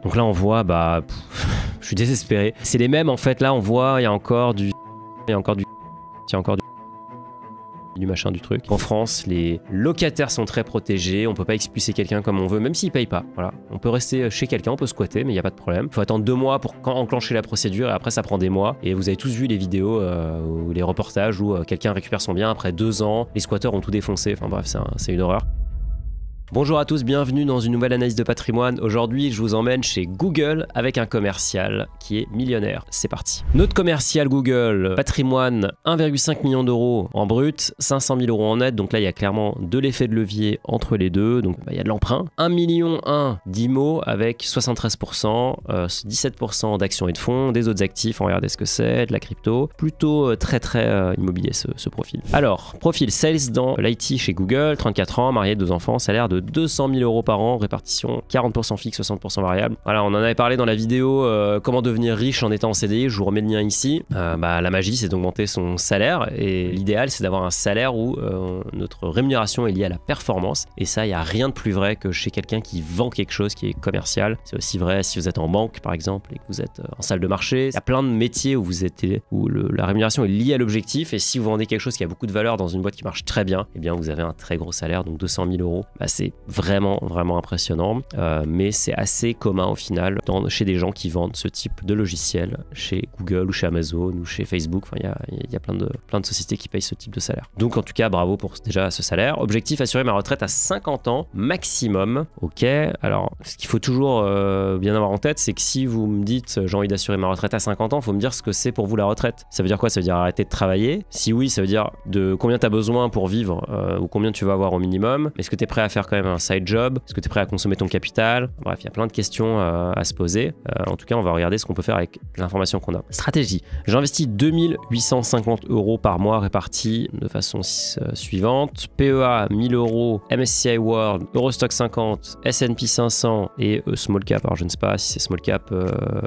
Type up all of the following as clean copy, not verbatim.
Donc là on voit, bah, je suis désespéré. C'est les mêmes en fait, là on voit, il y a encore du machin du truc. En France, les locataires sont très protégés, on peut pas expulser quelqu'un comme on veut, même s'il paye pas. Voilà, on peut rester chez quelqu'un, on peut squatter, mais il y a pas de problème. Il faut attendre 2 mois pour enclencher la procédure et après ça prend des mois. Et vous avez tous vu les vidéos ou les reportages où quelqu'un récupère son bien après 2 ans, les squatteurs ont tout défoncé. Enfin bref, c'est une horreur. Bonjour à tous, bienvenue dans une nouvelle analyse de patrimoine. Aujourd'hui, je vous emmène chez Google avec un commercial qui est millionnaire. C'est parti. Notre commercial Google, patrimoine 1,5 million d'euros en brut, 500 000 euros en net. Donc là, il y a clairement de l'effet de levier entre les deux. Donc il y a de l'emprunt. 1,1 million d'IMO avec 73%, 17% d'actions et de fonds, des autres actifs. On va regarder ce que c'est, de la crypto. Plutôt très immobilier ce profil. Alors, profil sales dans l'IT chez Google, 34 ans, marié, 2 enfants, salaire de 200 000 euros par an, répartition 40% fixe, 60% variable. Voilà, on en avait parlé dans la vidéo comment devenir riche en étant en CDI, je vous remets le lien ici. La magie, c'est d'augmenter son salaire et l'idéal, c'est d'avoir un salaire où notre rémunération est liée à la performance. Et ça, il n'y a rien de plus vrai que chez quelqu'un qui vend quelque chose qui est commercial. C'est aussi vrai si vous êtes en banque, par exemple, et que vous êtes en salle de marché. Il y a plein de métiers où la rémunération est liée à l'objectif. Et si vous vendez quelque chose qui a beaucoup de valeur dans une boîte qui marche très bien, eh bien, vous avez un très gros salaire, donc 200 000 euros. C'est vraiment impressionnant, mais c'est assez commun au final chez des gens qui vendent ce type de logiciel chez Google ou chez Amazon ou chez Facebook. Enfin, il y a plein de sociétés qui payent ce type de salaire. Donc en tout cas, bravo pour déjà ce salaire. Objectif, assurer ma retraite à 50 ans maximum. Ok, alors ce qu'il faut toujours bien avoir en tête, c'est que si vous me dites j'ai envie d'assurer ma retraite à 50 ans, il faut me dire ce que c'est pour vous la retraite. Ça veut dire quoi? Ça veut dire arrêter de travailler? Si oui, ça veut dire de combien tu as besoin pour vivre ou combien tu vas avoir au minimum. Est-ce que tu es prêt à faire quand même un side job? Est-ce que tu es prêt à consommer ton capital? Bref, il y a plein de questions à se poser. En tout cas, on va regarder ce qu'on peut faire avec l'information qu'on a. Stratégie. J'investis 2850 euros par mois répartis de façon suivante. PEA 1000 euros, MSCI World, Eurostock 50, S&P 500 et Small Cap. Alors je ne sais pas si c'est Small Cap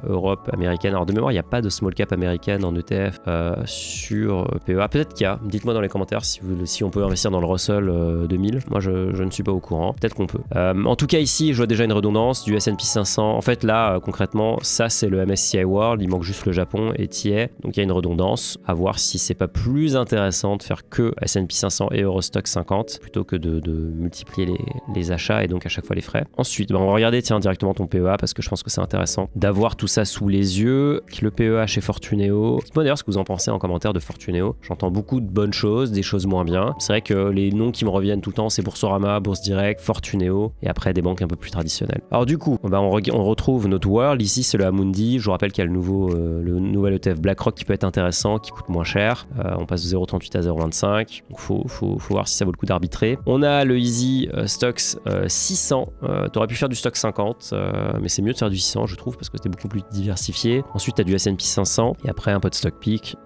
Europe américaine. Alors de mémoire, il n'y a pas de Small Cap américaine en ETF sur PEA. Peut-être qu'il y a. Dites-moi dans les commentaires si on peut investir dans le Russell 2000. Moi, je ne suis pas au courant. Peut-être qu'on peut. En tout cas, ici, je vois déjà une redondance du S&P 500. En fait, là, concrètement, ça, c'est le MSCI World. Il manque juste le Japon et t'y es. Donc, il y a une redondance. À voir si c'est pas plus intéressant de faire que S&P 500 et Eurostock 50 plutôt que de multiplier les achats et donc à chaque fois les frais. Ensuite, on va regarder directement ton PEA parce que je pense que c'est intéressant d'avoir tout ça sous les yeux. Le PEA chez Fortuneo. Dites-moi d'ailleurs ce que vous en pensez en commentaire de Fortuneo. J'entends beaucoup de bonnes choses, des choses moins bien. C'est vrai que les noms qui me reviennent tout le temps, c'est Boursorama, Bourse Direct, Fortuneo et après des banques un peu plus traditionnelles. Alors du coup, on retrouve notre World. Ici, c'est le Amundi. Je vous rappelle qu'il y a le nouvel ETF BlackRock qui peut être intéressant, qui coûte moins cher. On passe de 0,38 à 0,25. Donc faut voir si ça vaut le coup d'arbitrer. On a le Easy Stocks 600. Tu aurais pu faire du Stock 50, mais c'est mieux de faire du 600, je trouve, parce que c'était beaucoup plus diversifié. Ensuite, tu as du S&P 500 et après un peu de Stock Peak.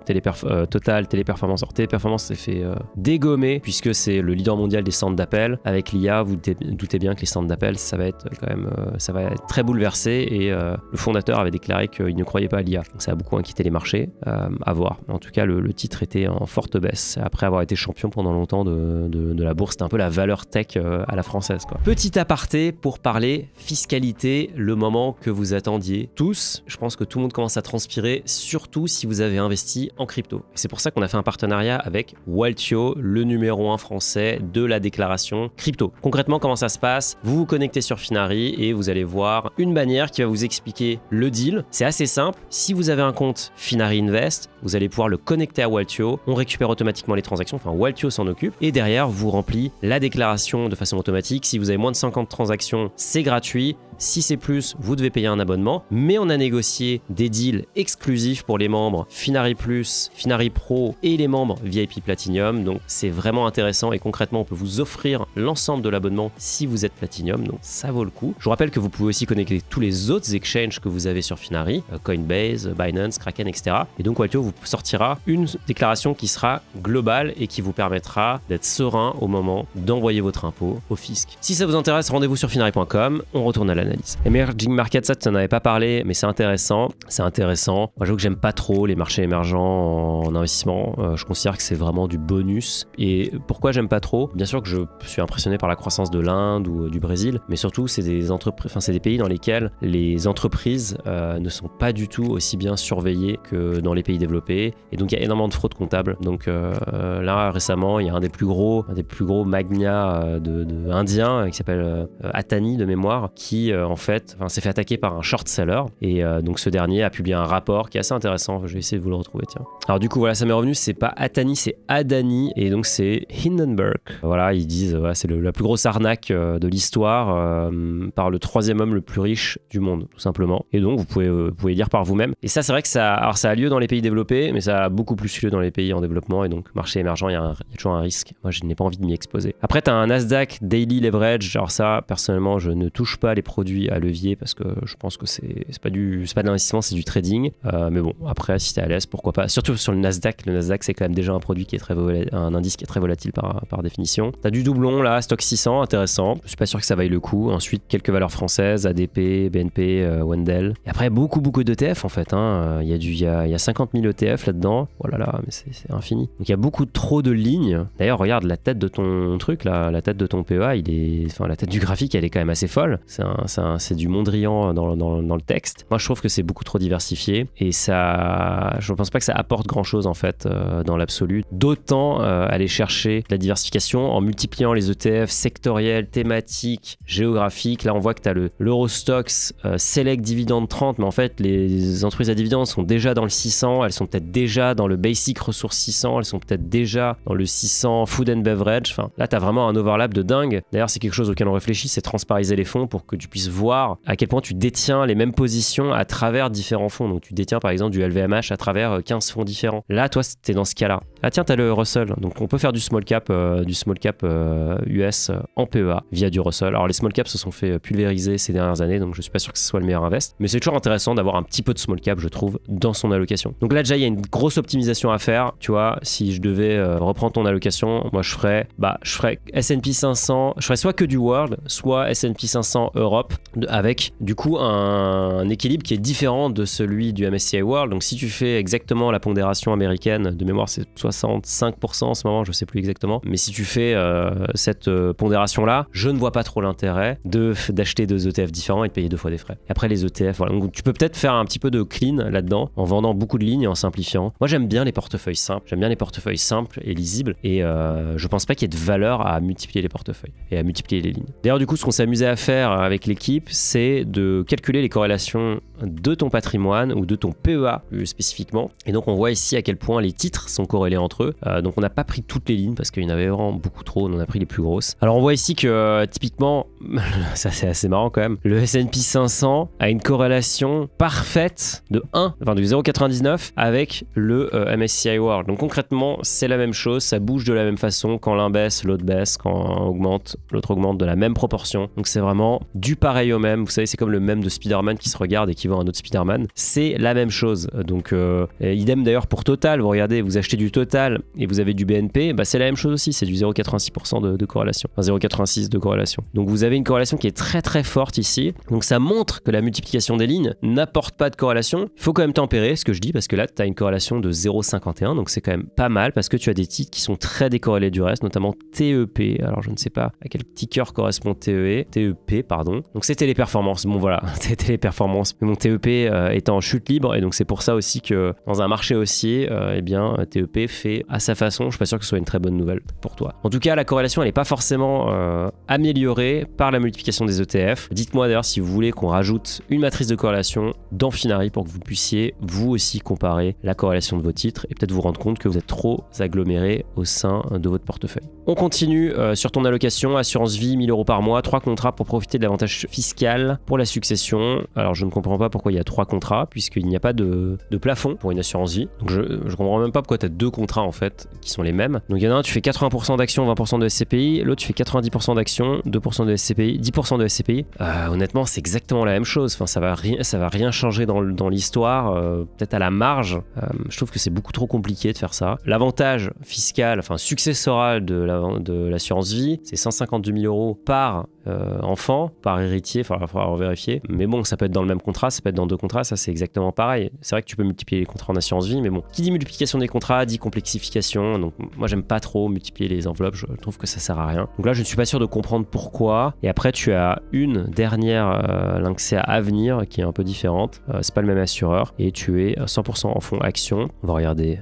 Total, Téléperformance. Alors Téléperformance s'est fait dégommer puisque c'est le leader mondial des centres d'appel. Avec l'IA, vous doutez bien que les centres d'appel, ça va être quand même ça va être très bouleversé et le fondateur avait déclaré qu'il ne croyait pas à l'IA. Donc ça a beaucoup inquiété les marchés. À voir. En tout cas, le titre était en forte baisse après avoir été champion pendant longtemps de la bourse. C'était un peu la valeur tech à la française, quoi. Petit aparté pour parler fiscalité, le moment que vous attendiez tous. Je pense que tout le monde commence à transpirer, surtout si vous avez investi en crypto. Et c'est pour ça qu'on a fait un partenariat avec Waltio, le numéro 1 français de la déclaration crypto. Concrètement, comment ça se passe? Vous vous connectez sur Finari et vous allez voir une bannière qui va vous expliquer le deal. C'est assez simple. Si vous avez un compte Finari Invest, vous allez pouvoir le connecter à Waltio. On récupère automatiquement les transactions. Enfin, Waltio s'en occupe. Et derrière, vous remplit la déclaration de façon automatique. Si vous avez moins de 50 transactions, c'est gratuit. Si c'est plus, vous devez payer un abonnement. Mais on a négocié des deals exclusifs pour les membres Finari Plus, Finari Pro et les membres VIP Platinum. Donc, c'est vraiment intéressant et concrètement, on peut vous offrir l'ensemble de l'abonnement si vous êtes Platinum. Donc, ça vaut le coup. Je vous rappelle que vous pouvez aussi connecter tous les autres exchanges que vous avez sur Finari, Coinbase, Binance, Kraken, etc. Et donc, Waltio vous sortira une déclaration qui sera globale et qui vous permettra d'être serein au moment d'envoyer votre impôt au fisc. Si ça vous intéresse, rendez-vous sur finari.com. On retourne à l'analyse. l'analyse. Emerging markets, ça, tu n'en avais pas parlé, mais c'est intéressant. C'est intéressant. Moi, j'avoue que j'aime pas trop les marchés émergents en investissement. Je considère que c'est vraiment du bonus. Et pourquoi j'aime pas trop? Bien sûr que je suis impressionné par la croissance de l'Inde ou du Brésil, mais surtout, c'est des pays dans lesquels les entreprises ne sont pas du tout aussi bien surveillées que dans les pays développés. Et donc, il y a énormément de fraude comptable. Donc là, récemment, il y a un des plus gros magnats indiens qui s'appelle Adani de mémoire, qui en fait s'est fait attaquer par un short seller. Et donc, ce dernier a publié un rapport qui est assez intéressant. Je vais essayer de vous le retrouver, tiens. Alors du coup, voilà, ça m'est revenu, c'est pas Adani, c'est Adani, et donc c'est Hindenburg. Voilà, ils disent, voilà, c'est la plus grosse arnaque de l'histoire par le troisième homme le plus riche du monde, tout simplement. Et donc, vous pouvez lire par vous-même. Et ça, c'est vrai que ça a lieu dans les pays développés, mais ça a beaucoup plus lieu dans les pays en développement. Et donc, marché émergent, il y a toujours un risque. Moi, je n'ai pas envie de m'y exposer. Après, tu as un Nasdaq Daily Leverage. Alors ça, personnellement, je ne touche pas les produits à levier parce que je pense que c'est pas de l'investissement, c'est du trading. Mais bon, après, si t'es à l'aise, pourquoi pas. Surtout sur le Nasdaq. Le Nasdaq, c'est quand même déjà un produit qui est un indice qui est très volatile par définition. T'as du doublon là, Stock 600, intéressant. Je suis pas sûr que ça vaille le coup. Ensuite, quelques valeurs françaises, ADP, BNP, Wendel. Et après, beaucoup d'ETF en fait. Il y a 50 000 ETF là-dedans. Oh là là, mais c'est infini. Donc il y a trop de lignes. D'ailleurs, regarde la tête de ton truc là, la tête de ton PEA, la tête du graphique, elle est quand même assez folle. C'est du Mondrian dans le texte. Moi, je trouve que c'est beaucoup trop diversifié et ça, je ne pense pas que ça apporte grand chose en fait dans l'absolu. D'autant aller chercher la diversification en multipliant les ETF sectoriels, thématiques, géographiques. Là, on voit que tu as l'Eurostoxx Select Dividende 30, mais en fait, les entreprises à dividendes sont déjà dans le 600, elles sont peut-être déjà dans le Basic Resources 600, elles sont peut-être déjà dans le 600 Food and Beverage. Enfin, là, tu as vraiment un overlap de dingue. D'ailleurs, c'est quelque chose auquel on réfléchit, c'est transpariser les fonds pour que tu puisses voir à quel point tu détiens les mêmes positions à travers différents fonds. Donc, tu détiens par exemple du LVMH à travers 15 fonds différents. Là, toi, t'es dans ce cas-là. Ah tiens, t'as le Russell. Donc, on peut faire du small cap US en PEA via du Russell. Alors, les small caps se sont fait pulvériser ces dernières années, donc je suis pas sûr que ce soit le meilleur invest. Mais c'est toujours intéressant d'avoir un petit peu de small cap, je trouve, dans son allocation. Donc là, déjà, il y a une grosse optimisation à faire. Tu vois, si je devais reprendre ton allocation, moi, je ferais S&P 500. Je ferais soit que du World, soit S&P 500 Europe, avec du coup un équilibre qui est différent de celui du MSCI World. Donc si tu fais exactement la pondération américaine, de mémoire c'est 65% en ce moment, je sais plus exactement, mais si tu fais cette pondération là, je ne vois pas trop l'intérêt d'acheter deux ETF différents et de payer 2 fois des frais. Et après les ETF, voilà. Donc, tu peux peut-être faire un petit peu de clean là-dedans en vendant beaucoup de lignes et en simplifiant. Moi j'aime bien les portefeuilles simples et lisibles, et je pense pas qu'il y ait de valeur à multiplier les portefeuilles et à multiplier les lignes. D'ailleurs, du coup, ce qu'on s'est amusé à faire avec l'équipe, c'est de calculer les corrélations de ton patrimoine ou de ton PEA plus spécifiquement. Et donc, on voit ici à quel point les titres sont corrélés entre eux. Donc, on n'a pas pris toutes les lignes parce qu'il y en avait vraiment beaucoup trop. On en a pris les plus grosses. Alors, on voit ici que typiquement, ça c'est assez marrant quand même, le S&P 500 a une corrélation parfaite de 0,99 avec le MSCI World. Donc, concrètement, c'est la même chose. Ça bouge de la même façon. Quand l'un baisse, l'autre baisse. Quand un augmente, l'autre augmente de la même proportion. Donc c'est vraiment du pareil au même. Vous savez, c'est comme le mème de Spider-Man qui se regarde et qui voit un autre Spider-Man. C'est la même chose. Donc idem d'ailleurs pour Total. Vous regardez, vous achetez du Total et vous avez du BNP, bah c'est la même chose aussi. C'est du 0,86% de corrélation. Enfin 0,86 de corrélation. Donc vous avez une corrélation qui est très très forte ici. Donc ça montre que la multiplication des lignes n'apporte pas de corrélation. Il faut quand même tempérer ce que je dis parce que là tu as une corrélation de 0,51. Donc c'est quand même pas mal parce que tu as des titres qui sont très décorrélés du reste, notamment TEP. Alors je ne sais pas à quel ticker correspond TEP, pardon. Donc c'est Téléperformance. Bon voilà, c'est Téléperformance. Mais mon TEP est en chute libre et donc c'est pour ça aussi que dans un marché haussier, eh bien TEP fait à sa façon. Je suis pas sûr que ce soit une très bonne nouvelle pour toi. En tout cas, la corrélation elle n'est pas forcément améliorée par la multiplication des ETF. Dites-moi d'ailleurs si vous voulez qu'on rajoute une matrice de corrélation dans Finari pour que vous puissiez vous aussi comparer la corrélation de vos titres et peut-être vous rendre compte que vous êtes trop aggloméré au sein de votre portefeuille. On continue sur ton allocation, assurance vie, 1 000 € par mois, 3 contrats pour profiter de l'avantage fiscal pour la succession. Alors je ne comprends pas pourquoi il y a 3 contrats puisqu'il n'y a pas de plafond pour une assurance vie. Donc je ne comprends même pas pourquoi tu as 2 contrats en fait qui sont les mêmes. Donc il y en a un, tu fais 80% d'actions, 20% de SCPI, l'autre tu fais 90% d'actions, 2% de SCPI, 10% de SCPI. Honnêtement, c'est exactement la même chose. Enfin, ça va rien changer dans l'histoire. Peut-être à la marge. Je trouve que c'est beaucoup trop compliqué de faire ça. L'avantage fiscal, enfin successoral de l'assurance vie, c'est 152 000 € par enfant, par héritier, il faudra vérifier. Mais bon, ça peut être dans le même contrat, ça peut être dans 2 contrats, ça c'est exactement pareil. C'est vrai que tu peux multiplier les contrats en assurance vie, mais bon, qui dit multiplication des contrats dit complexification. Donc moi j'aime pas trop multiplier les enveloppes, je trouve que ça sert à rien. Donc là je ne suis pas sûr de comprendre pourquoi. Et après tu as une dernière Lynxea à venir qui est un peu différente. C'est pas le même assureur et tu es 100% en fonds action. On va regarder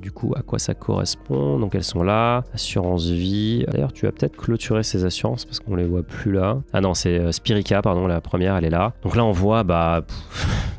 du coup à quoi ça correspond. Donc elles sont là, assurance vie. D'ailleurs tu vas peut-être clôturer ces assurances parce qu'on les voit plus là. Ah non, c'est Spirica, pardon, la première elle est là. Donc là on voit,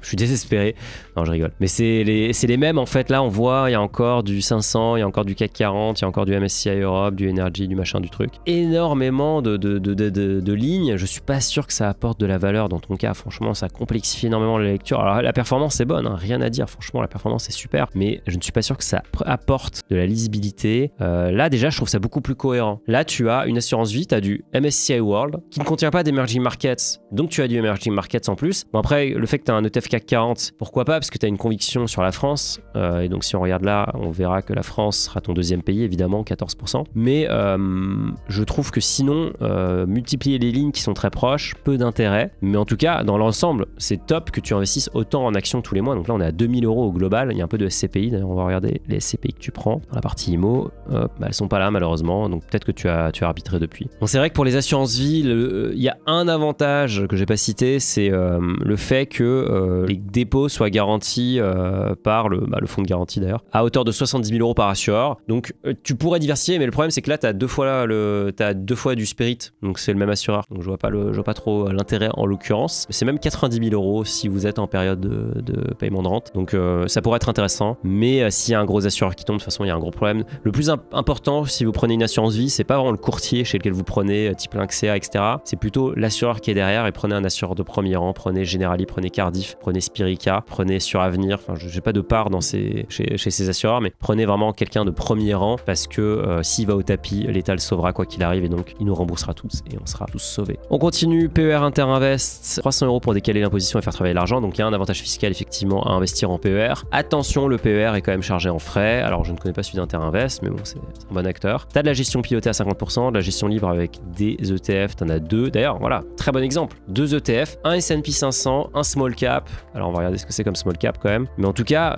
je suis désespéré. Non, je rigole. Mais c'est les mêmes en fait. Là on voit, il y a encore du 500, il y a encore du CAC 40, il y a encore du MSCI Europe, du Energy, du machin, du truc. Énormément de lignes. Je suis pas sûr que ça apporte de la valeur dans ton cas. Franchement, ça complexifie énormément la lecture. Alors la performance est bonne, hein, rien à dire. Franchement, la performance est super. Mais je ne suis pas sûr que ça apporte de la lisibilité. Là déjà, je trouve ça beaucoup plus cohérent. Là, tu as une assurance vie, tu as du MSCI World qui ne contient pas d'Emerging Markets. Donc tu as du Emerging Markets en plus. Bon après, le fait que tu as un ETF CAC 40, pourquoi pas? Parce que tu as une conviction sur la France. Et donc si on regarde là, on verra que la France sera ton deuxième pays, évidemment, 14%. Mais je trouve que sinon, multiplier les lignes qui sont très proches, peu d'intérêt. Mais en tout cas, dans l'ensemble, c'est top que tu investisses autant en actions tous les mois. Donc là, on est à 2000 € au global. Il y a un peu de SCPI. D'ailleurs, on va regarder les SCPI que tu prends dans la partie IMO. Elles sont pas là, malheureusement. Donc peut-être que tu as arbitré depuis. Bon, c'est vrai que pour les assurances vie, il y a un avantage que j'ai pas cité, c'est le fait que les dépôts soient garantis par le fonds de garantie d'ailleurs, à hauteur de 70 000 € par assureur. Donc tu pourrais diversifier, mais le problème c'est que là tu as deux fois du Spirit, donc c'est le même assureur. Donc je vois pas trop l'intérêt en l'occurrence. C'est même 90 000 € si vous êtes en période de paiement de rente. Donc ça pourrait être intéressant, mais s'il y a un gros assureur qui tombe, de toute façon il y a un gros problème. Le plus important si vous prenez une assurance vie, c'est pas vraiment le courtier chez lequel vous prenez type Lynxea, etc. C'est plutôt l'assureur qui est derrière, et prenez un assureur de premier rang, prenez Generali, prenez Cardiff, prenez Spirica, prenez Suravenir. Enfin, j'ai pas de part chez ces assureurs, mais prenez vraiment quelqu'un de premier rang parce que s'il va au tapis, l'État le sauvera quoi qu'il arrive et donc il nous remboursera tous et on sera tous sauvés. On continue, PER Interinvest, 300 € pour décaler l'imposition et faire travailler l'argent. Donc il y a un avantage fiscal effectivement à investir en PER. Attention, le PER est quand même chargé en frais. Alors je ne connais pas celui d'Interinvest, mais bon, c'est un bon acteur. T'as de la gestion pilotée à 50%, de la gestion libre avec des ETF, t'en as 2. D'ailleurs, voilà, très bon exemple. 2 ETF, un S&P 500, un small cap. Alors on va regarder ce que c'est comme small cap quand même. Mais en tout cas,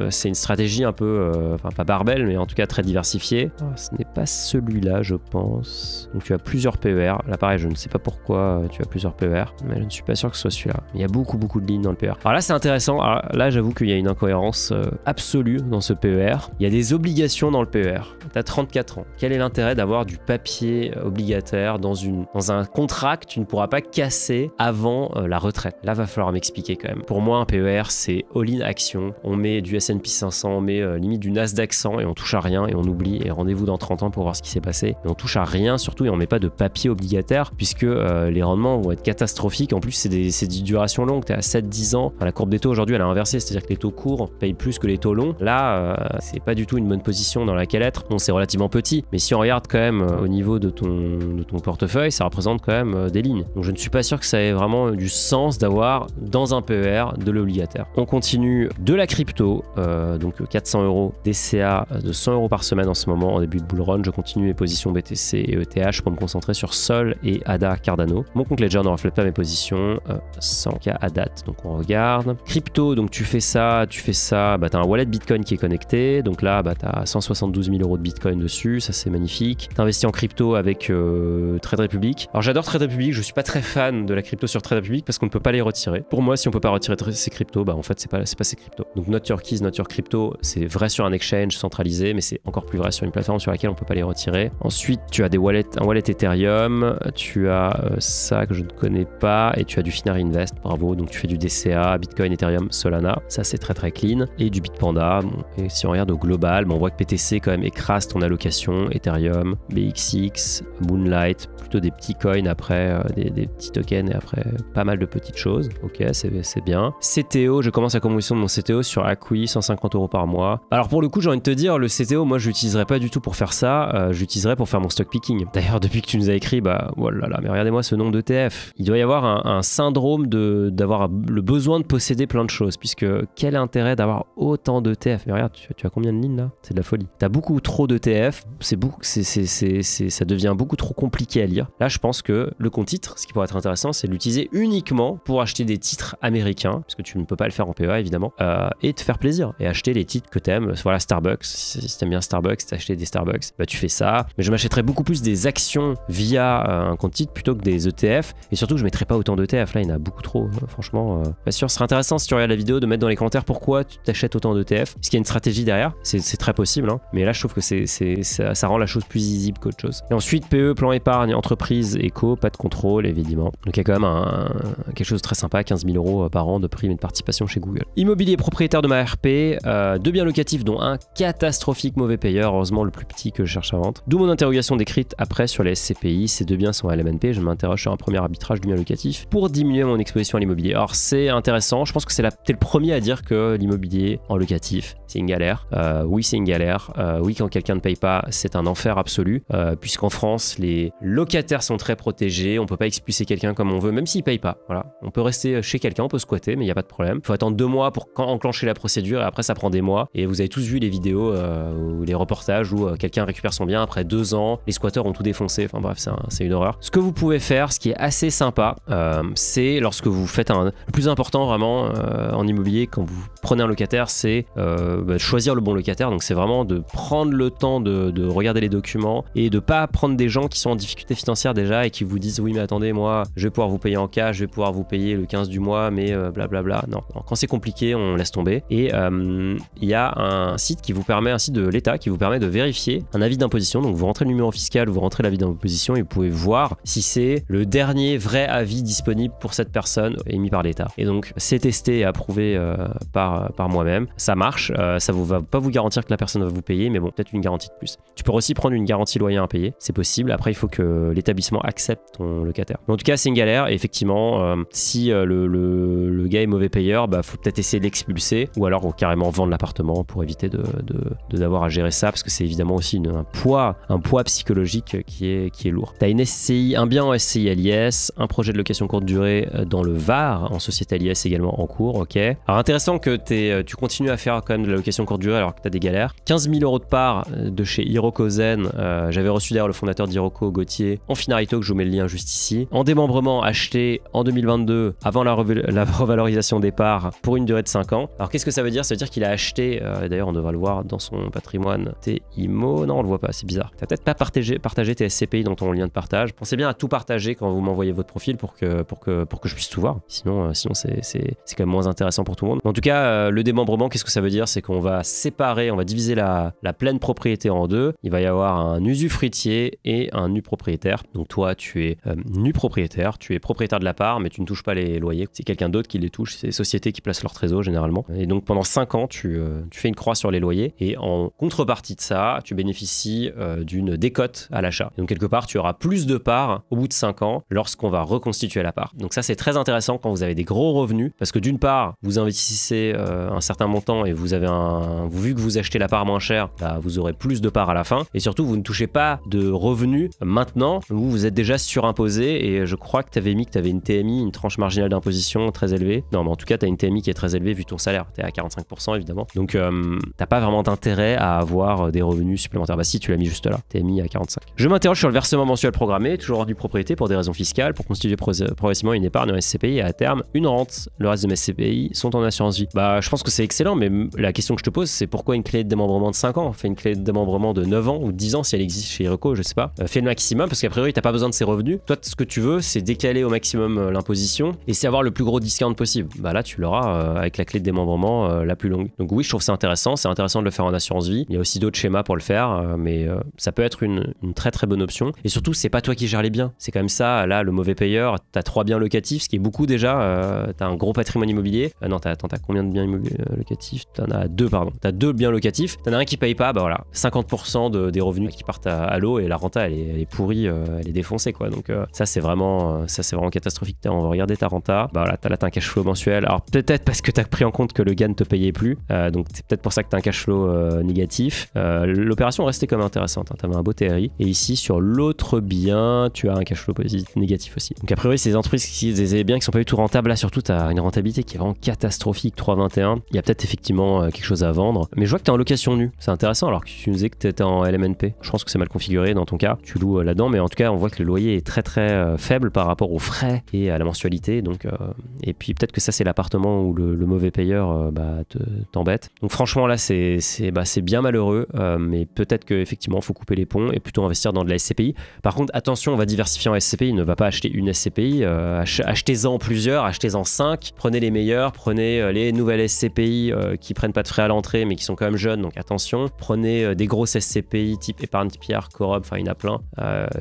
c'est une stratégie un peu, enfin pas barbelle, mais en tout cas très diversifiée. Ce n'est pas celui-là, je pense. Donc tu as plusieurs PER. Là pareil, je ne sais pas pourquoi tu as plusieurs PER, mais je ne suis pas sûr que ce soit celui-là. Il y a beaucoup de lignes dans le PER. Alors là, c'est intéressant. Alors là, j'avoue qu'il y a une incohérence absolue dans ce PER. Il y a des obligations dans le PER. Tu as 34 ans. Quel est l'intérêt d'avoir du papier obligataire dans un contrat que tu ne pourras pas casser avant la retraite? Là, va falloir m'expliquer quand même. Pour moi, un PER, c'est all-in action. On met du S&P 500, on met limite du Nasdaq 100 et on touche à rien et on oublie. Et rendez-vous dans 30 ans pour voir ce qui s'est passé. Et on touche à rien surtout et on met pas de papier obligataire puisque les rendements vont être catastrophiques. En plus, c'est des durations longues. Tu es à 7-10 ans. Enfin, la courbe des taux aujourd'hui, elle a inversé. C'est-à-dire que les taux courts payent plus que les taux longs. Là, c'est pas du tout une bonne position dans laquelle être. Bon, c'est relativement petit. Mais si on regarde quand même au niveau de ton portefeuille, ça représente quand même des lignes. Donc je ne suis pas sûr que ça ait vraiment du sens d'avoir dans un PER de l'obligataire. On continue de la crypto. Donc 400 € DCA de 100 € par semaine en ce moment en début de bull run. Je continue mes positions BTC et ETH pour me concentrer sur Sol et ADA Cardano. Mon compte Ledger ne reflète pas mes positions 100K à date. Donc on regarde. Crypto, donc tu fais ça, tu as un wallet Bitcoin qui est connecté. Donc là, tu as 172 000 € de Bitcoin dessus. Ça, c'est magnifique. Tu investis en crypto avec Trade Republic. Alors j'adore Trade Republic. Je suis pas très fan de la crypto sur Trade Republic parce qu'on ne peut pas les retirer. Pour moi, si on peut pas retirer ces cryptos, en fait, c'est pas ces cryptos. Donc Not Your Keys, Not Your Crypto, c'est vrai sur un exchange centralisé, mais c'est encore plus vrai sur une plateforme sur laquelle on peut pas les retirer. Ensuite, tu as un wallet Ethereum, tu as ça que je ne connais pas, et tu as du Finery Invest, bravo. Donc tu fais du DCA, Bitcoin, Ethereum, Solana, ça c'est très clean, et du Bitpanda. Bon, et si on regarde au global, on voit que PTC quand même écrase ton allocation, Ethereum, BXX, Moonlight, plutôt des petits coins après, des petits tokens et après pas mal de petites choses. Ok, c'est bien. bien. CTO, je commence la commission de mon CTO sur Acquis, 150 € par mois. Alors pour le coup, j'ai envie de te dire, le CTO, moi je l'utiliserai pas du tout pour faire ça, j'utiliserai pour faire mon stock picking. D'ailleurs, depuis que tu nous as écrit, bah voilà, mais regardez-moi ce nombre d'ETF. Il doit y avoir un syndrome d'avoir le besoin de posséder plein de choses, puisque quel intérêt d'avoir autant d'ETF? Mais regarde, tu as combien de lignes là? C'est de la folie. T'as beaucoup trop d'ETF, ça devient beaucoup trop compliqué à lire. Là, je pense que le compte titre, ce qui pourrait être intéressant, c'est de l'utiliser uniquement pour acheter des titres américains, parce que tu ne peux pas le faire en PEA évidemment, et te faire plaisir et acheter les titres que t'aimes. Voilà, Starbucks, si t'aimes bien Starbucks, si t'as acheté des Starbucks, bah tu fais ça. Mais je m'achèterais beaucoup plus des actions via un compte titre plutôt que des ETF, et surtout je mettrais pas autant d'ETF. Là, il y en a beaucoup trop, franchement. Pas sûr, ce serait intéressant si tu regardes la vidéo de mettre dans les commentaires pourquoi tu t'achètes autant d'ETF. Est-ce qu'il y a une stratégie derrière? C'est très possible, hein. Mais là, je trouve que ça rend la chose plus visible qu'autre chose. Et ensuite, PE, plan épargne, entreprise, éco, pas de contrôle, évidemment. Donc il y a quand même quelque chose de très sympa, 15 000 € par an de prime et de participation chez Google. Immobilier propriétaire de ma RP, 2 biens locatifs dont un catastrophique mauvais payeur, heureusement le plus petit que je cherche à vendre. D'où mon interrogation décrite après sur les SCPI. Ces 2 biens sont à LMNP, je m'interroge sur un premier arbitrage du bien locatif pour diminuer mon exposition à l'immobilier. Alors c'est intéressant, je pense que t'es le premier à dire que l'immobilier en locatif, c'est une galère. Oui, c'est une galère. Oui, quand quelqu'un ne paye pas, c'est un enfer absolu, puisqu'en France, les locataires sont très protégés, on peut pas expulser quelqu'un comme on veut, même s'il paye pas. Voilà. On peut rester chez quelqu'un, on peut squatter, mais il n'y a pas de problème. Il faut attendre 2 mois pour enclencher la procédure, et après ça prend des mois. Et vous avez tous vu les vidéos ou les reportages où quelqu'un récupère son bien après 2 ans, les squatteurs ont tout défoncé, enfin bref, c'est une horreur. Ce que vous pouvez faire, ce qui est assez sympa, c'est lorsque vous faites le plus important vraiment en immobilier, quand vous prenez un locataire, c'est choisir le bon locataire. Donc c'est vraiment de prendre le temps de regarder les documents et de pas prendre des gens qui sont en difficulté financière déjà et qui vous disent oui mais attendez, moi je vais pouvoir vous payer en cash, je vais pouvoir vous payer le 15 du mois, mais blablabla. Non, quand c'est compliqué, on laisse tomber. Et il y a un site un site de l'État qui vous permet de vérifier un avis d'imposition. Donc vous rentrez le numéro fiscal, vous rentrez l'avis d'imposition et vous pouvez voir si c'est le dernier vrai avis disponible pour cette personne émis par l'État. Et donc c'est testé et approuvé par moi-même. Ça marche, ça va pas vous garantir que la personne va vous payer, mais bon, peut-être une garantie de plus. Tu peux aussi prendre une garantie loyer impayé, c'est possible. Après, il faut que l'établissement accepte ton locataire. Mais en tout cas, c'est une galère. Et effectivement, si le gars est mauvais payeur, bah faut peut-être essayer de l'expulser ou alors carrément vendre l'appartement pour éviter d'avoir à gérer ça, parce que c'est évidemment aussi un poids psychologique qui est lourd. T'as une SCI, un bien en SCI à l'IS, un projet de location courte durée dans le Var en société à l'IS également en cours, ok. Alors intéressant que tu continues à faire quand même de la location courte durée alors que t'as des galères. 15 000 € de part de chez Hiroko Zen, j'avais reçu d'ailleurs le fondateur d'Hiroko, Gauthier, en Finarito, que je vous mets le lien juste ici. En démembrement acheté en 2022 avant la revalorisation des parts pour une durée de 5 ans. Alors qu'est-ce que ça veut dire? Ça veut dire qu'il a acheté, d'ailleurs on devra le voir dans son patrimoine, TIMO, non on le voit pas, c'est bizarre. T'as peut-être pas partagé tes SCPI dans ton lien de partage. Pensez bien à tout partager quand vous m'envoyez votre profil pour que je puisse tout voir. Sinon c'est quand même moins intéressant pour tout le monde. Mais en tout cas, le démembrement, qu'est-ce que ça veut dire? C'est qu'on va diviser la pleine propriété en deux. Il va y avoir un usufruitier et un nu propriétaire. Donc toi, tu es nu propriétaire, tu es propriétaire de la part, mais tu ne touches pas les loyers. C'est quelqu'un d'autre qui les touche, c'est les sociétés qui placent leur trésor généralement. Et donc pendant 5 ans, tu fais une croix sur les loyers et en contrepartie de ça, tu bénéficies d'une décote à l'achat. Donc quelque part, tu auras plus de parts au bout de 5 ans lorsqu'on va reconstituer la part. Donc ça, c'est très intéressant quand vous avez des gros revenus, parce que d'une part, vous investissez un certain montant et vu que vous achetez la part moins chère, bah, vous aurez plus de parts à la fin. Et surtout, vous ne touchez pas de revenus maintenant où vous êtes déjà surimposé. Et je crois que tu avais mis que tu avais une TMI, une tranche marginale d'imposition très élevée. Non, mais en tout cas, tu as une TMI qui est très élevée vu ton salaire. Tu es à 45% évidemment. Donc, t'as pas vraiment d'intérêt à avoir des revenus supplémentaires. Bah si, tu l'as mis juste là. TMI à 45. Je m'interroge sur le versement mensuel programmé, toujours hors du propriété pour des raisons fiscales, pour constituer progressivement une épargne en SCPI et à terme une rente. Le reste de mes SCPI sont en assurance vie. Bah, je pense que c'est excellent, mais la question que je te pose, c'est pourquoi une clé de démembrement de 5 ans? Fais une clé de démembrement de 9 ans ou 10 ans si elle existe chez Hiroko, je sais pas. Fais le maximum parce qu'a priori, t'as pas besoin de ces revenus. Toi, ce que tu veux, c'est décaler au maximum l'imposition et c'est avoir le plus gros discount possible. Bah là, tu l'auras avec la clé de démembrement la plus longue. Donc oui, je trouve ça intéressant. C'est intéressant de le faire en assurance vie. Il y a aussi d'autres schémas pour le faire, mais ça peut être une très très bonne option. Et surtout, c'est pas toi qui gères les biens. C'est quand même ça. Là, le mauvais payeur, t'as 3 biens locatifs, ce qui est beaucoup déjà. T'as un gros patrimoine immobilier. Non, t'as combien de biens immobiliers locatifs? T'en as 2, pardon. T'as 2 biens locatifs. T'en as un qui paye pas, bah voilà. 50% des revenus qui partent à l'eau et la renta, elle est pourrie, elle est défoncée, quoi. Donc ça, c'est vraiment catastrophique. On va regarder ta renta. Bah voilà, t'as un cash flow mensuel. Alors peut-être parce que t'as pris en compte que le gars ne te payait plus. Donc c'est peut-être pour ça que t'as un cash flow négatif. L'opération restait quand même intéressante. Hein. T'avais un beau TRI. Et ici, sur l'autre bien, tu as un cash flow positif, négatif aussi. Donc a priori, ces entreprises, des biens qui sont pas du tout rentables, là surtout, t'as une rentabilité qui est vraiment catastrophique, 3,21. Il y a peut-être effectivement quelque chose à vendre. Mais je vois que t'es en location nue. C'est intéressant alors que tu nous disais que t'étais en LMNP. Je pense que c'est mal configuré dans ton cas. Tu loues là-dedans, mais en tout cas, on voit que le loyer est très très faible par rapport aux frais et à la mensualité. Donc, et puis peut-être que ça, c'est l'appartement où le mauvais payeur t'embête. Donc franchement, là, c'est bien malheureux, mais peut-être qu'effectivement, il faut couper les ponts et plutôt investir dans de la SCPI. Par contre, attention, on va diversifier en SCPI. Ne va pas acheter une SCPI. Achetez-en plusieurs, achetez-en 5. Prenez les meilleurs, prenez les nouvelles SCPI qui prennent pas de frais à l'entrée, mais qui sont quand même jeunes, donc attention. Prenez des grosses SCPI type épargne pierre, Corob, enfin il y en a plein.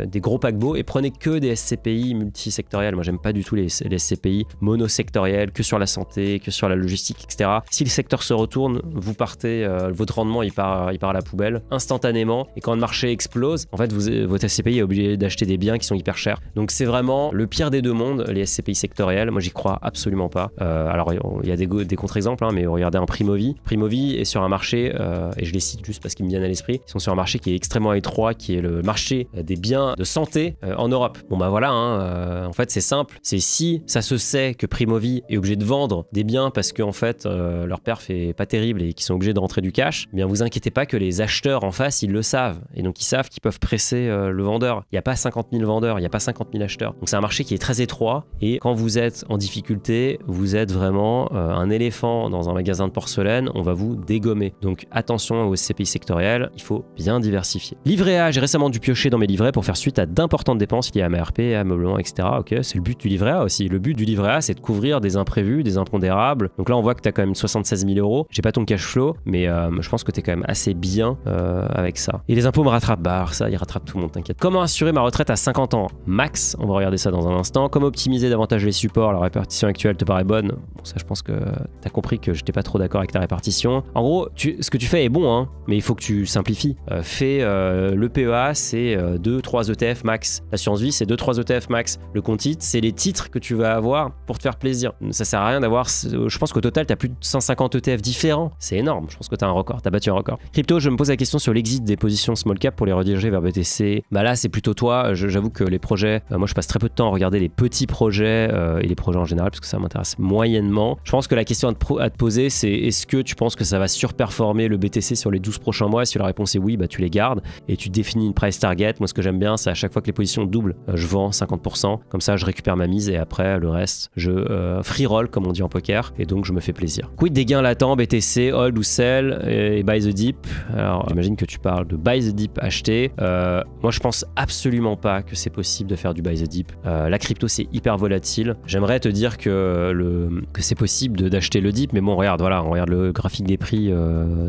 Des gros paquebots et prenez que des SCPI multisectoriels. Moi, j'aime pas du tout les SCPI monosectoriels, que sur la santé, que sur la logistique, etc. Si le secteur se retourne, vous partez, votre rendement il part à la poubelle instantanément. Et quand le marché explose, en fait, votre SCPI est obligé d'acheter des biens qui sont hyper chers. Donc c'est vraiment le pire des deux mondes, les SCPI sectoriels. Moi, j'y crois absolument pas. Alors il y a des contre-exemples, hein, mais regardez un Primovi. Primovi est sur un marché, et je les cite juste parce qu'ils me viennent à l'esprit, ils sont sur un marché qui est extrêmement étroit, qui est le marché des biens de santé en Europe. Bon bah voilà, hein, en fait c'est simple, c'est si ça se sait que Primovi est obligé de vendre des biens parce qu'en fait leur perf est pas terrible et qu'ils sont obligés de rentrer du cash, eh bien vous inquiétez pas que les acheteurs en face, ils le savent. Et donc ils savent qu'ils peuvent presser le vendeur. Il n'y a pas 50 000 vendeurs, il n'y a pas 50 000 acheteurs. Donc c'est un marché qui est très étroit et quand vous êtes en difficulté, vous êtes vraiment un éléphant dans un magasin de porcelaine, on va vous dégommer. Donc attention aux SCPI sectoriels, il faut bien diversifier. Livret A, j'ai récemment dû piocher dans mes livrets pour faire suite à d'importantes dépenses liées à ma RP, à meublement, etc. Ok, c'est le but du livret A aussi. Le but du livret A, c'est de couvrir des imprévus, des impondérables. Donc là, on voit que tu as quand même 76 000 euros. J'ai pas ton cash flow, mais je pense que tu es quand même assez bien avec ça. Et les impôts me rattrapent. Bah, ça, ils rattrapent tout le monde, t'inquiète. Comment assurer ma retraite à 50 ans max? On va regarder ça dans un instant. Comment optimiser davantage les supports? La répartition actuelle te paraît bonne? Bon, ça, je pense que tu as compris que j'étais pas trop d'accord avec ta répartition. En gros, ce que tu fais est bon, hein, mais il faut que tu simplifies. Le PEA, c'est 2-3 ETF max. L'assurance vie, c'est 2-3 ETF max. Le compte titre, c'est les titres que tu vas avoir pour te faire plaisir. Ça sert à rien d'avoir. Je pense qu'au total, tu as plus de 150 ETF différents. C'est énorme. Je pense que tu as un record. Tu as battu un record. Crypto, je me pose la question sur l'exit des positions small cap pour les rediriger vers BTC. Bah là, c'est plutôt toi. J'avoue que les projets, moi, je passe très peu de temps à regarder les petits projets et les projets en général parce que ça m'intéresse moyennement. Je pense que la question à te poser, c'est est-ce que tu penses que ça va surperformer le BTC sur les 12 prochains mois? Si la réponse est oui, bah tu les gardes et tu définis une price target. Moi, ce que j'aime bien, c'est à chaque fois que les positions doublent, je vends 50%. Comme ça, je récupère ma mise et après, le reste, je free roll, comme on dit en poker, et donc je me fais plaisir. Quid des gains latents, BTC, hold ou sell et buy the dip? Alors, j'imagine que tu parles de buy the dip acheté. Moi, je pense absolument pas que c'est possible de faire du buy the dip. La crypto, c'est hyper volatile. J'aimerais te dire que c'est possible d'acheter le dip, mais bon, regarde, voilà, on regarde le graphique des prix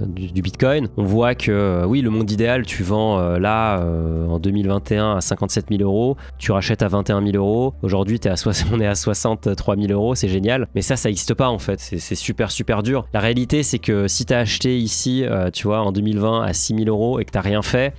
du Bitcoin. On voit que, oui, le monde idéal, tu vends en 2021 à 57 000 euros, tu rachètes à 21 000 euros. Aujourd'hui, on est à 63 000 euros, c'est génial. Mais ça n'existe pas en fait. C'est super, super dur. La réalité, c'est que si tu as acheté ici, tu vois, en 2020 à 6 000 euros et que tu n'as rien fait,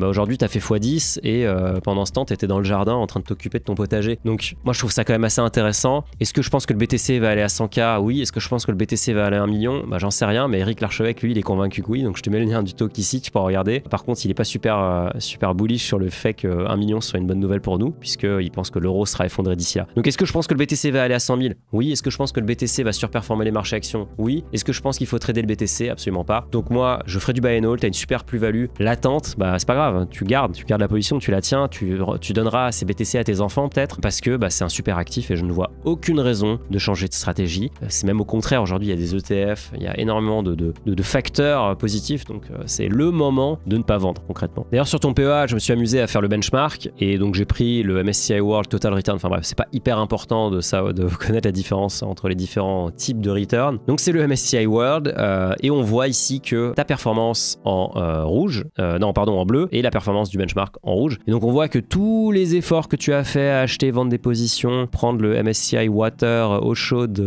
aujourd'hui, tu as fait x10 et pendant ce temps, tu étais dans le jardin en train de t'occuper de ton potager. Donc, moi, je trouve ça quand même assez intéressant. Est-ce que je pense que le BTC va aller à 100K? Oui. Est-ce que je pense que le BTC va aller à 1 million? J'en sais rien, mais Eric Larchevêque, lui, il est convaincu que oui. Donc, je te mets le lien du talk ici, tu peux regarder. Par contre, il n'est pas super bullish sur le fait que 1 million soit une bonne nouvelle pour nous, puisqu'il pense que l'euro sera effondré d'ici là. Donc, est-ce que je pense que le BTC va aller à 100 000? Oui. Est-ce que je pense que le BTC va surperformer les marchés actions? Oui. Est-ce que je pense qu'il faut trader le BTC? Absolument pas. Donc, moi, je ferai du buy and hold. Tu as une super plus-value latente. C'est pas grave. Tu gardes la position, tu la tiens, tu donneras ces BTC à tes enfants peut-être, parce que c'est un super actif et je ne vois aucune raison de changer de stratégie. C'est même au contraire, aujourd'hui, il y a des ETF, il y a énormément de facteurs positifs, donc c'est le moment de ne pas vendre concrètement. D'ailleurs, sur ton PEA, je me suis amusé à faire le benchmark et donc j'ai pris le MSCI World Total Return. Enfin bref, c'est pas hyper important de connaître la différence entre les différents types de return. Donc c'est le MSCI World et on voit ici que ta performance en en bleu et la performance du benchmark en rouge. Et donc on voit que tous les efforts que tu as fait à acheter, vendre des positions, prendre le MSCI Water eau chaude,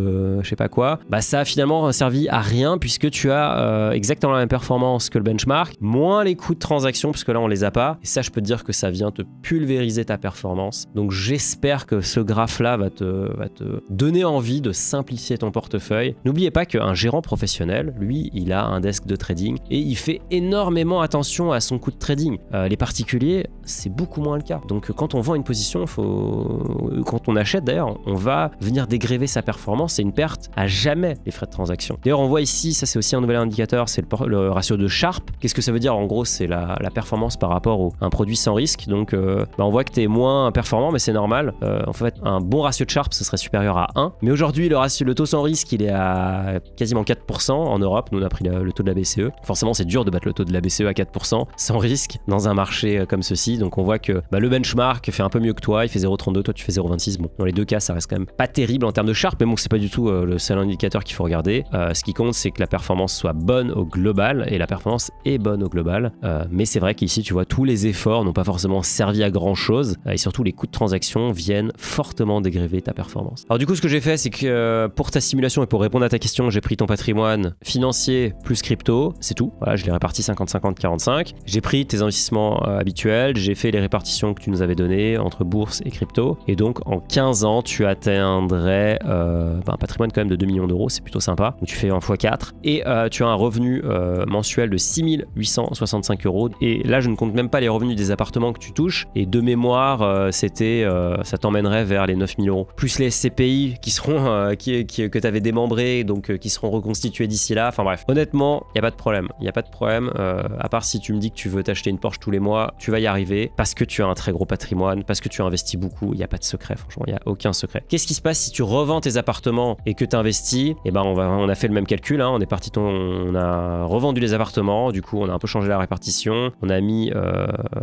je sais pas quoi, bah ça a finalement servi à rien puisque tu as exactement la même performance que le benchmark, moins les coûts de transaction, puisque là on les a pas. Et ça, je peux te dire que ça vient te pulvériser ta performance. Donc j'espère que ce graphe-là va te donner envie de simplifier ton portefeuille. N'oubliez pas qu'un gérant professionnel, lui, il a un desk de trading et il fait énormément attention à son coût de trading. Les particuliers, c'est beaucoup moins le cas. Donc quand on vend une position, quand on achète d'ailleurs, on va venir dégréver sa performance. C'est une perte à jamais, les frais de transaction. D'ailleurs, on voit ici, ça c'est aussi un nouvel indicateur, c'est le ratio de Sharpe. Qu'est-ce que ça veut dire? En gros, c'est la performance par rapport à un produit sans risque. Donc on voit que tu es moins performant, mais c'est normal. En fait, un bon ratio de Sharpe, ce serait supérieur à 1. Mais aujourd'hui, le taux sans risque, il est à quasiment 4% en Europe. Nous, on a pris le taux de la BCE. Forcément, c'est dur de battre le taux de la BCE à 4% sans risque dans un marché comme ceci. Donc on voit que le benchmark fait un peu mieux que toi. Il fait 0,32, toi tu fais 0,26. Bon, dans les deux cas, ça reste quand même pas terrible en termes de Sharpe, mais bon, c'est pas du tout le seul indicateur qu'il faut regarder. Ce qui compte, c'est que la performance soit bonne au global, et la performance est bonne au global. Mais c'est vrai qu'ici, tu vois, tous les efforts n'ont pas forcément servi à grand chose, et surtout les coûts de transaction viennent fortement dégréver ta performance. Alors du coup, ce que j'ai fait, c'est que pour ta simulation et pour répondre à ta question, j'ai pris ton patrimoine financier plus crypto, c'est tout. Voilà, je l'ai réparti 50-50-45. J'ai pris tes investissements habituels, j'ai fait les répartitions que tu nous avais données entre bourse et crypto, et donc en 15 ans, tu atteindrais un patrimoine quand même de 2 millions d'euros, c'est plutôt sympa. Donc tu fais 1 x 4, et tu as un revenu mensuel de 6 865 euros. Et là, je ne compte même pas les revenus des appartements que tu touches. Et de mémoire, ça t'emmènerait vers les 9 000 euros. Plus les SCPI qui seront, que tu avais démembrés, donc qui seront reconstitués d'ici là. Enfin bref, honnêtement, il n'y a pas de problème. Il n'y a pas de problème, à part si tu me dis que tu veux t'acheter une Porsche tous les mois, tu vas y arriver parce que tu as un très gros patrimoine, parce que tu investis beaucoup. Il n'y a pas de secret, franchement, il n'y a aucun secret. Qu'est-ce qui se passe si tu revends tes appartements et que tu investis? Et ben, on a fait le même calcul, hein. On a revendu les appartements, du coup, on a un peu changé la répartition, on a mis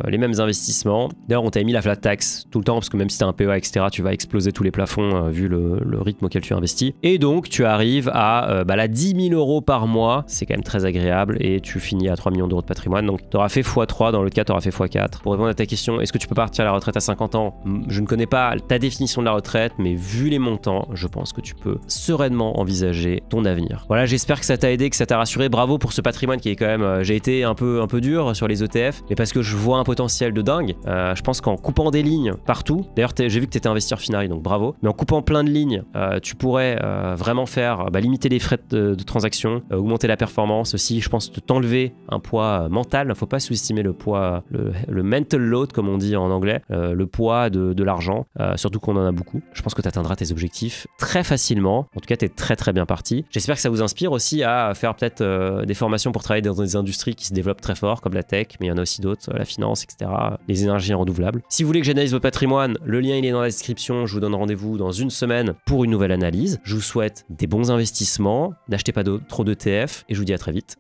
les mêmes investissements. D'ailleurs, on t'avait mis la flat tax tout le temps, parce que même si tu as un PEA, etc., tu vas exploser tous les plafonds vu le rythme auquel tu investis. Et donc, tu arrives à la 10 000 euros par mois, c'est quand même très agréable, et tu finis à 3 millions d'euros de patrimoine. Donc, tu auras fait x3, dans le cas, tu auras fait x4. Pour répondre à ta question, est-ce que tu peux partir à la retraite à 50 ans? Je ne connais pas ta définition de la retraite, mais vu les montants, je pense que tu peux sereinement envisager ton avenir. Voilà, j'espère que ça t'a aidé, que ça t'a rassuré. Bravo pour ce patrimoine qui est quand même... j'ai été un peu dur sur les ETF, mais parce que je vois un potentiel de dingue. Je pense qu'en coupant des lignes partout, d'ailleurs j'ai vu que tu étais investisseur Finari, donc bravo, mais en coupant plein de lignes, tu pourrais vraiment faire limiter les frais de transaction, augmenter la performance aussi, je pense, t'enlever un poids mental. Il ne faut pas sous-estimer le poids, le mental load comme on dit en anglais, le poids de l'argent, surtout qu'on en a beaucoup. Je pense que tu atteindras tes objectifs très facilement. En tout cas, tu es très très bien parti. J'espère que ça vous inspire aussi à faire peut-être des formations pour travailler dans des industries qui se développent très fort, comme la tech, mais il y en a aussi d'autres, la finance, etc., les énergies renouvelables. Si vous voulez que j'analyse votre patrimoine, le lien il est dans la description. Je vous donne rendez-vous dans une semaine pour une nouvelle analyse. Je vous souhaite des bons investissements, n'achetez pas trop d'ETF, et je vous dis à très vite.